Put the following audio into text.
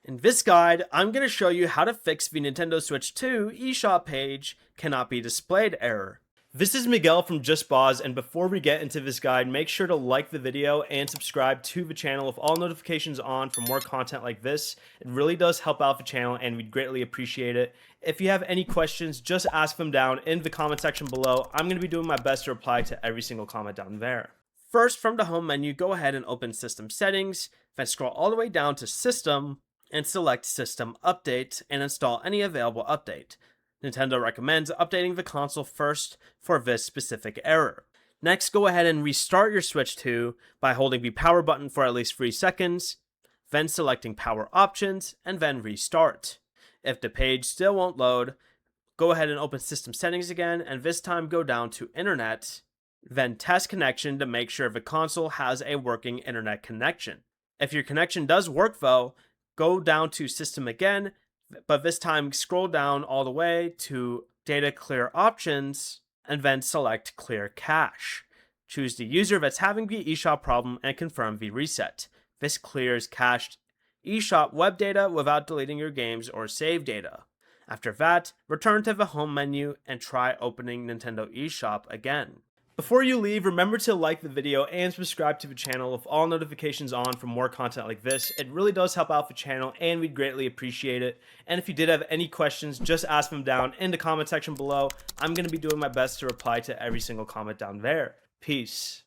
In this guide, I'm going to show you how to fix the Nintendo Switch 2 eShop page cannot be displayed error. This is Miguel from Just Boz, and before we get into this guide, make sure to like the video and subscribe to the channel with all notifications on for more content like this. It really does help out the channel and we'd greatly appreciate it. If you have any questions, just ask them down in the comment section below. I'm going to be doing my best to reply to every single comment down there. First, from the home menu, go ahead and open System Settings, then scroll all the way down to System, and select System Update and install any available update. Nintendo recommends updating the console first for this specific error. Next, go ahead and restart your Switch 2 by holding the power button for at least 3 seconds, then selecting Power Options, and then restart. If the page still won't load, go ahead and open System Settings again, and this time go down to Internet, then test connection to make sure the console has a working internet connection. If your connection does work though, go down to System again, but this time scroll down all the way to Data Clear Options, and then select Clear Cache. Choose the user that's having the eShop problem and confirm the reset. This clears cached eShop web data without deleting your games or save data. After that, return to the home menu and try opening Nintendo eShop again. Before you leave, remember to like the video and subscribe to the channel with all notifications on for more content like this. It really does help out the channel and we'd greatly appreciate it. And if you did have any questions, just ask them down in the comment section below. I'm going to be doing my best to reply to every single comment down there. Peace.